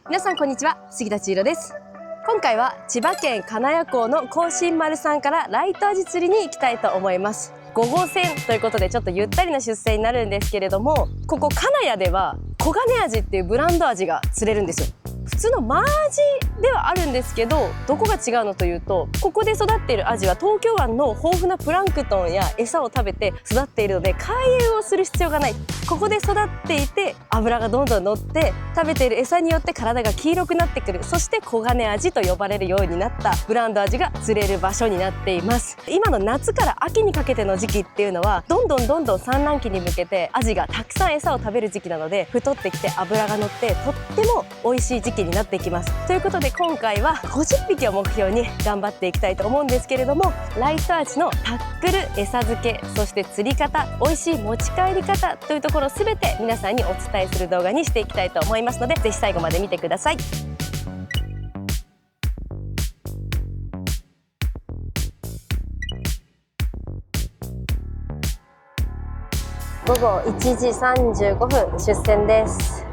皆さんこんにちは、杉田千尋です。今回は千葉県金谷港の甲新丸さんからライトアジ釣りに行きたいと思います。5号線ということでちょっとゆったりな出船になるんですけれども、ここ金谷では黄金アジっていうブランドアジが釣れるんですよ。普通のマアジではあるんですけど、どこが違うのというと、ここで育っているアジは東京湾の豊富なプランクトンや餌を食べて育っているので、回遊をする必要がない。ここで育っていて脂がどんどん乗って食べている餌によって体が黄色くなってくる。そして黄金アジと呼ばれるようになったブランドアジが釣れる場所になっています。今の夏から秋にかけての時期っていうのはどんどん産卵期に向けてアジがたくさん餌を食べる時期なので、太ってきて脂が乗ってとっても美味しい時期になってきます。ということで今回は50匹を目標に頑張っていきたいと思うんですけれども、ライトアジのタックル、餌付け、そして釣り方、美味しい持ち帰り方というところすべて皆さんにお伝えする動画にしていきたいと思いますので、ぜひ最後まで見てください。午後1時35分出船です。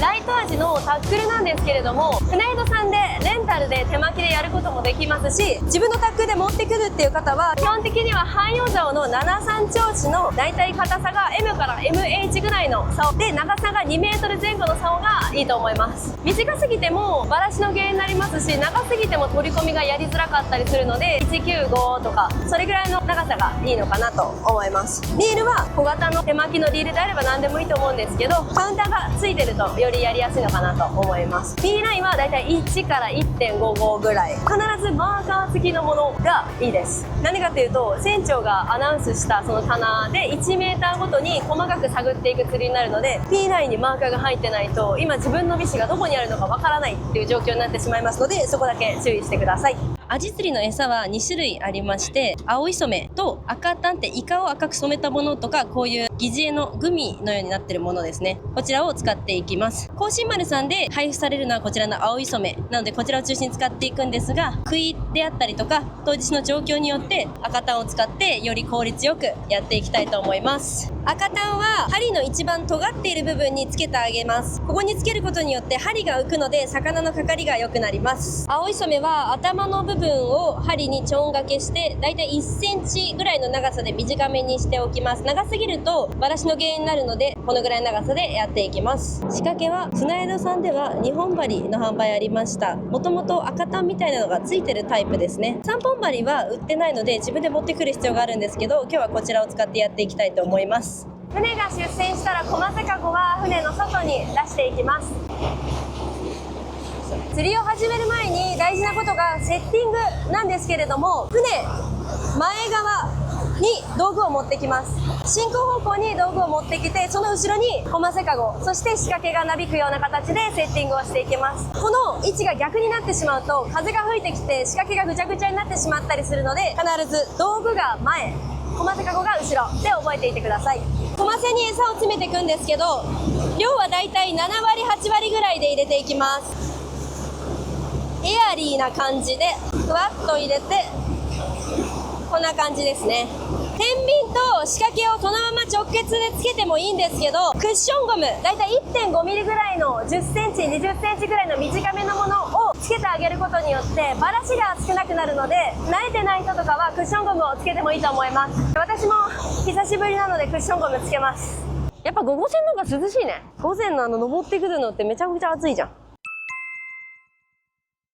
ライトアジのタックルなんですけれども、船宿さんでレンタルで手巻きでやることもできますし、自分のタックルで持ってくるっていう方は基本的には半洋竿の73調子のだいたい硬さが M から MH ぐらいの竿で、長さが2メートル前後の竿がいいと思います。短すぎてもバラシの原因になりますし、長すぎても取り込みがやりづらかったりするので、195とかそれぐらいの長さがいいのかなと思います。リールは小型の手巻きのリールであれば何でもいいと思うんですけど、カウンターがついてるとよりやりやすいのかなと思います。 P ラインはだいたい1から 1.55 ぐらい、必ずマーカー付きのものがいいです。何かというと、船長がアナウンスしたその棚で1メーターごとに細かく探っていく釣りになるので、 P ラインにマーカーが入ってないと今自分のビシがどこにあるのかわからないっていう状況になってしまいますので、そこだけ注意してください。アジ釣りの餌は2種類ありまして、青い染めと赤タンってイカを赤く染めたものとか、こういう疑似餌のグミのようになっているものですね。こちらを使っていきます。甲新丸さんで配布されるのはこちらの青い染めなので、こちらを中心に使っていくんですが、食いであったりとか当日の状況によって赤タンを使ってより効率よくやっていきたいと思います。赤タンは針の一番尖っている部分につけてあげます。ここにつけることによって針が浮くので魚のかかりが良くなります。青い染めは頭の部分を針にちょんがけして、だいたい1センチぐらいの長さで短めにしておきます。長すぎるとバラシの原因になるので、このぐらいの長さでやっていきます。仕掛けは船宿さんでは2本針の販売ありました。もともと赤タンみたいなのがついてるタイプですね。3本針は売ってないので自分で持ってくる必要があるんですけど、今日はこちらを使ってやっていきたいと思います。船が出船したらコマセカゴは船の外に出していきます。釣りを始める前に大事なことがセッティングなんですけれども、船前側に道具を持ってきます。進行方向に道具を持ってきて、その後ろにコマセカゴ、そして仕掛けがなびくような形でセッティングをしていきます。この位置が逆になってしまうと風が吹いてきて仕掛けがぐちゃぐちゃになってしまったりするので、必ず道具が前、コマセカゴが後ろで覚えていてください。コマセに餌を詰めていくんですけど、量はだいたい7割8割ぐらいで入れていきます。エアリーな感じでふわっと入れて、こんな感じですね。天秤と仕掛けをそのまま直結でつけてもいいんですけど、クッションゴムだいたい 1.5 ミリぐらいの10センチ20センチぐらいの短めのものをつけてあげることによってバラシが少なくなるので、慣れてない人とかはクッションゴムをつけてもいいと思います。私も久しぶりなのでクッションゴムつけます。やっぱ午後線の方が涼しいね。午前の登ってくるのってめちゃくちゃ暑いじゃん。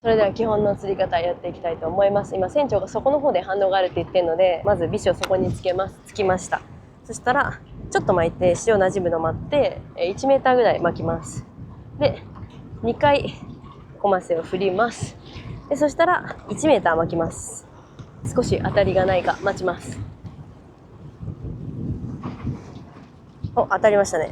それでは基本の釣り方やっていきたいと思います。今船長がそこの方で反応があるって言ってるので、まずビシをそこにつけます。つきました。そしたらちょっと巻いて塩なじむの待って1メーターぐらい巻きます。で2回コマセを振ります。でそしたら1メーター巻きます。少し当たりがないか待ちます。お、当たりましたね。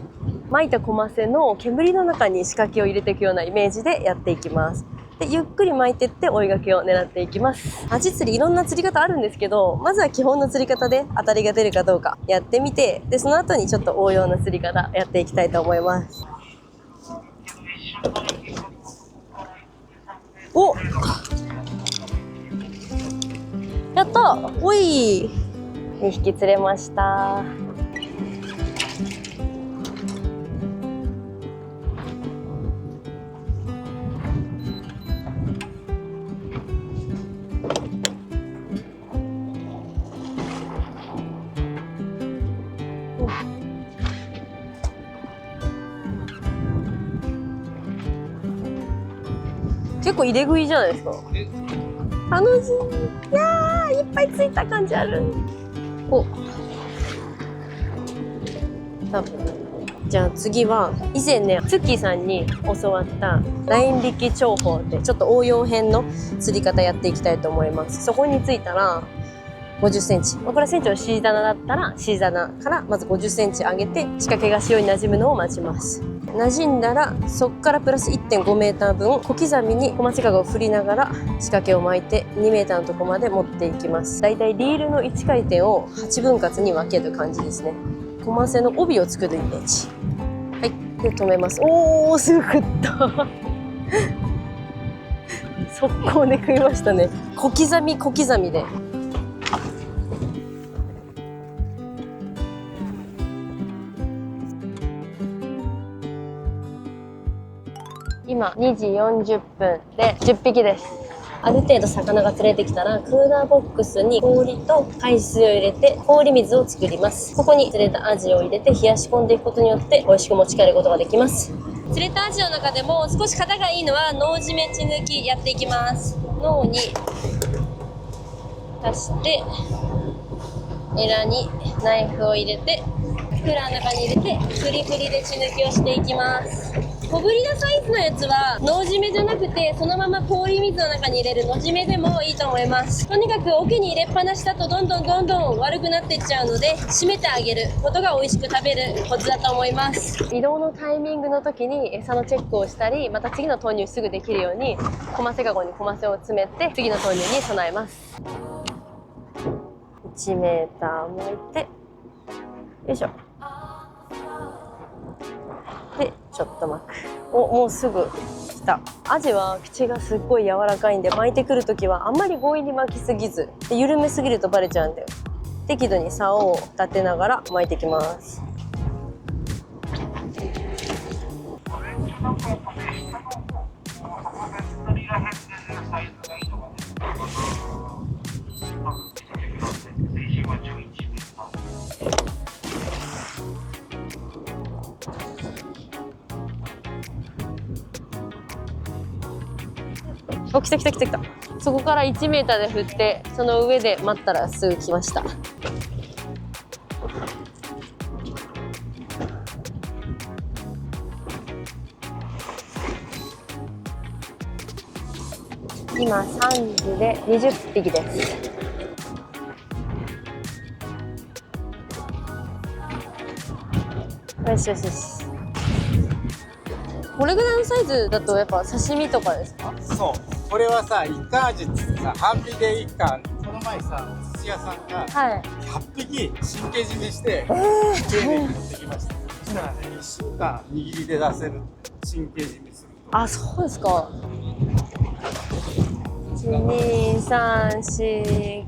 巻いたコマセの煙の中に仕掛けを入れていくようなイメージでやっていきます。でゆっくり巻いていって追いがけを狙っていきます。アジ釣りいろんな釣り方あるんですけど、まずは基本の釣り方で当たりが出るかどうかやってみて、でその後にちょっと応用の釣り方やっていきたいと思います。お、やっった。おい。2匹釣れました。結構入れ食いじゃないですか。楽しい。いやー、いっぱいついた感じある。お、多分。じゃあ次は以前ね、ツッキーさんに教わったライン引き長法ってちょっと応用編の釣り方やっていきたいと思います。そこについたら50センチ。これ船長の C 棚だったら C 棚からまず50センチ上げて仕掛けが潮に馴染むのを待ちます。馴染んだらそこからプラス 1.5 メーター分小刻みに小町かごを振りながら仕掛けを巻いて2メーターのとこまで持っていきます。だいたいリールの1回転を8分割に分ける感じですね。小マセの帯を作るイメージ。はい。で止めます。おー、すぐ食った速攻で食いましたね。小刻み小刻みで。今2時40分で10匹です。ある程度魚が釣れてきたらクーラーボックスに氷と海水を入れて氷水を作ります。ここに釣れたアジを入れて冷やし込んでいくことによって美味しく持ち帰ることができます。釣れたアジの中でも少し型がいいのは脳締め血抜きやっていきます。脳に足してエラにナイフを入れてクーラーの中に入れてフリフリで血抜きをしていきます。小ぶりなサイズのやつは脳締めじゃなくてそのまま氷水の中に入れるの締めでもいいと思います。とにかく桶に入れっぱなしだとどんどん悪くなっていっちゃうので締めてあげることが美味しく食べるコツだと思います。移動のタイミングの時に餌のチェックをしたりまた次の投入すぐできるように小マセカゴに小マセを詰めて次の投入に備えます。1メーター巻いてよいしょでちょっと巻く。お、もうすぐ来た。アジは口がすっごい柔らかいんで巻いてくるときはあんまり強引に巻きすぎずで緩めすぎるとバレちゃうんだよ。適度に竿を立てながら巻いていきます。お、来た来た来た来た。そこから1メーターで振ってその上で待ったらすぐ来ました。今3時で20匹です。よしよしよし。これぐらいのサイズだとやっぱ刺身とかですか？そう。これはさ、イカアジってさ、半尾でイカ、この前さ、お寿司屋さんが100匹神経締めして、丁寧に持ってきました。そしたらね、1週間握りで出せる神経締めすると。あ、そうですか。1、2、3、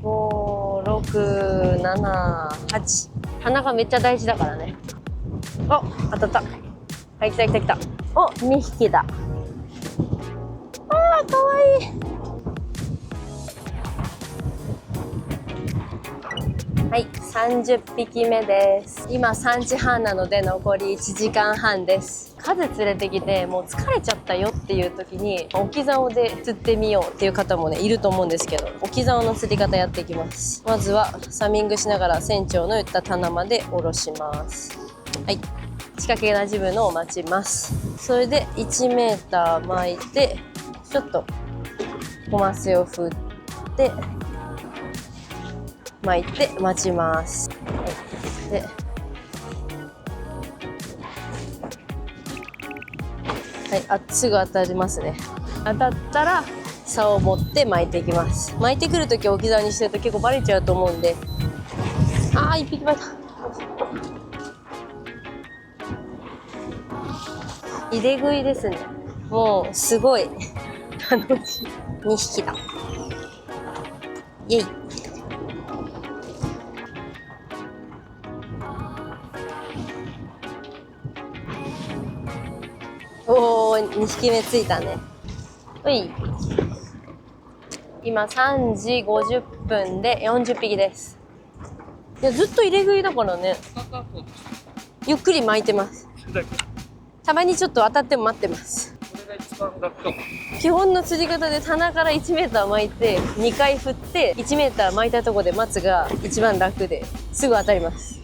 4、5、6、7、8。鼻がめっちゃ大事だからね。お、当たった。はい、来た来た来た。お、2匹だ。あー、かわいい。はい、30匹目です。今3時半なので残り1時間半です。数連れてきてもう疲れちゃったよっていう時に置き竿で釣ってみようっていう方もねいると思うんですけど、置き竿の釣り方やっていきます。まずはサミングしながら船長の言った棚まで下ろします。はい、仕掛けが馴染むのを待ちます。それで1メーター巻いてちょっと小マセを振って巻いて待ちます。ではい、すぐ当たりますね。当たったら竿を持って巻いていきます。巻いてくるとき置き竿にしてると結構バレちゃうと思うんで。あー、1匹巻いた。入れ食いですね。もうすごい楽しい。2匹だ。イェイ。2匹目ついたね。うい。今3時50分で40匹です。いや、ずっと入れ食いだからね。ゆっくり巻いてます。たまにちょっと当たっても待ってます。基本の釣り方で棚から1メーター巻いて2回振って1メーター巻いたところで待つが一番楽ですぐ当たります。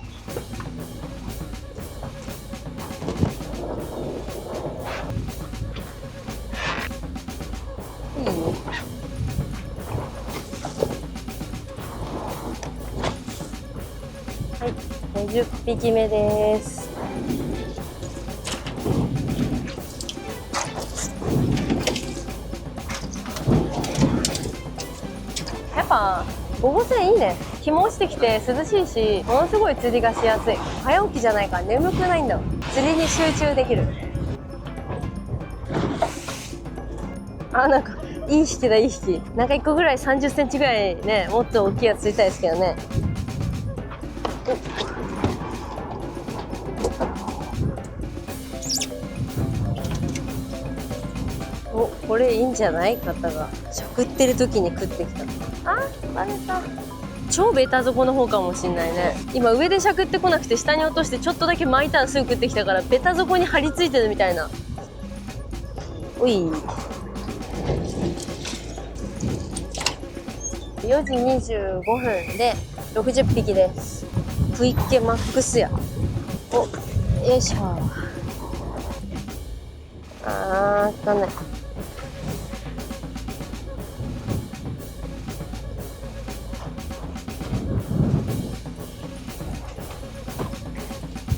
いいね。はい、20匹目です。やっぱ午後線いいね。日も落ちてきて涼しいし、ものすごい釣りがしやすい。早起きじゃないから眠くないんだわ。釣りに集中できる。あ、なんかいい引きだ、いい引き。なんか1個ぐらい30センチぐらいね、もっと大きいやつ釣りたいですけどね。お、これいいんじゃない？方がしゃくってる時に食ってきた。あ、バレた。超ベタ底の方かもしんないね。今上でしゃくってこなくて下に落としてちょっとだけ巻いたらすぐ食ってきたからベタ底に張り付いてるみたいな。おい。4時25分で60匹です。食いっ気マックスや。お、よいしょ。ね。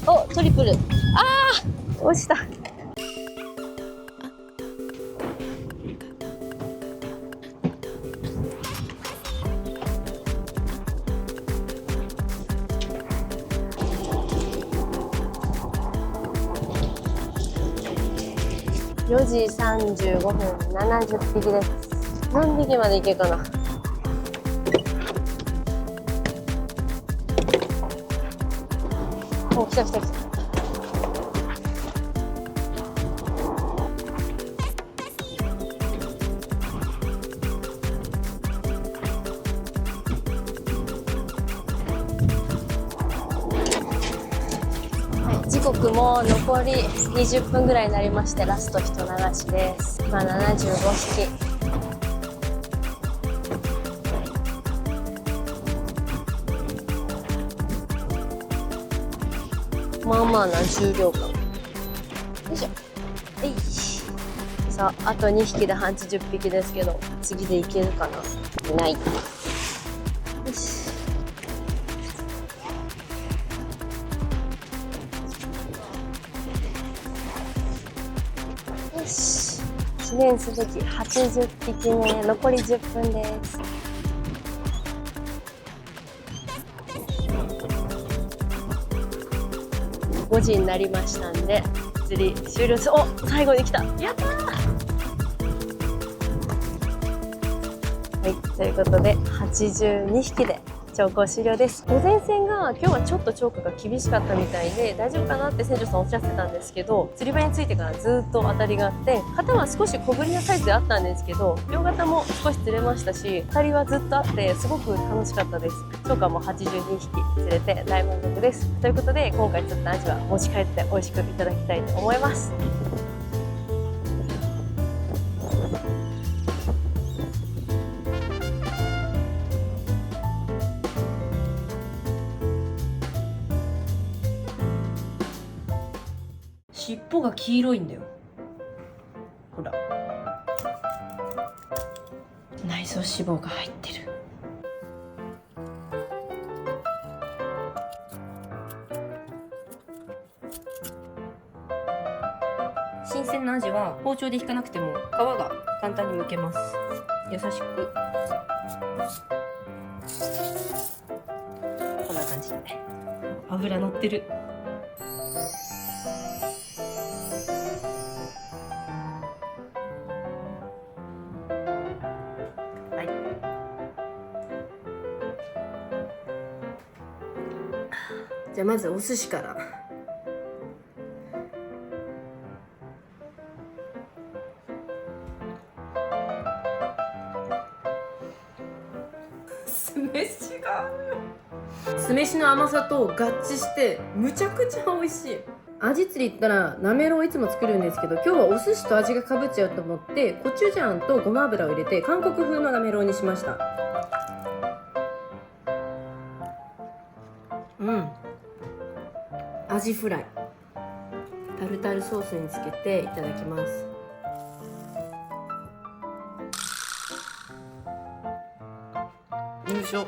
お、トリプル。落ちた。4時35分、70匹です。何匹までいけるかな。お、来た来た来た。時刻も残り20分ぐらいになりまして、ラスト人流しです。今75匹。まあまあな重量感。よいしょ。えい。さあ、あと2匹で80匹ですけど、次でいけるかな。いない。よし。記念すべき80匹目、残り10分です。5時になりましたんで釣り終了です。お、最後に来た。やったー。はい、ということで82匹で釣行終了です。午前戦が今日はちょっと釣果が厳しかったみたいで大丈夫かなって船長さんおっしゃってたんですけど、釣り場に着いてからずっと当たりがあって、型は少し小ぶりなサイズであったんですけど、両型も少し釣れましたし、当たりはずっとあってすごく楽しかったです。釣果も82匹釣れて大満足です。ということで今回釣ったアジは持ち帰って美味しくいただきたいと思います。尻尾が黄色いんだよ。ほら、内臓脂肪が入ってる。新鮮なアジは包丁で引かなくても皮が簡単に剥けます。優しくこんな感じで脂乗ってる。じゃあまずお寿司から。酢飯が酢飯の甘さと合致してむちゃくちゃ美味しい。アジ釣り行ったらなめろうをいつも作るんですけど、今日はお寿司と味がかぶっちゃうと思ってコチュジャンとごま油を入れて韓国風のなめろうにしました。アジフライタルタルソースにつけていただきます。よいしょ。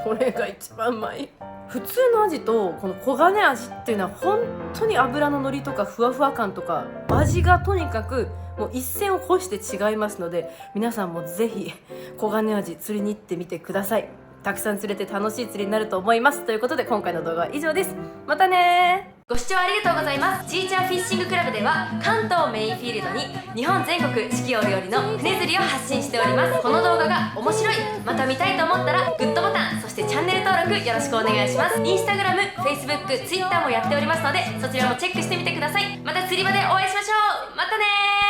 これが一番うまい。普通のアジとこの黄金アジっていうのは本当に脂の乗りとかふわふわ感とか味がとにかくもう一線を越して違いますので、皆さんもぜひ黄金アジ釣りに行ってみてください。たくさん釣れて楽しい釣りになると思います。ということで今回の動画は以上です。またねー。ご視聴ありがとうございます。ちーちゃんフィッシングクラブでは関東メインフィールドに日本全国四季折々の船釣りを発信しております。この動画が面白い、また見たいと思ったらグッドボタン、そしてチャンネル登録よろしくお願いします。インスタグラム、フェイスブック、ツイッターもやっておりますので、そちらもチェックしてみてください。また釣り場でお会いしましょう。またねー。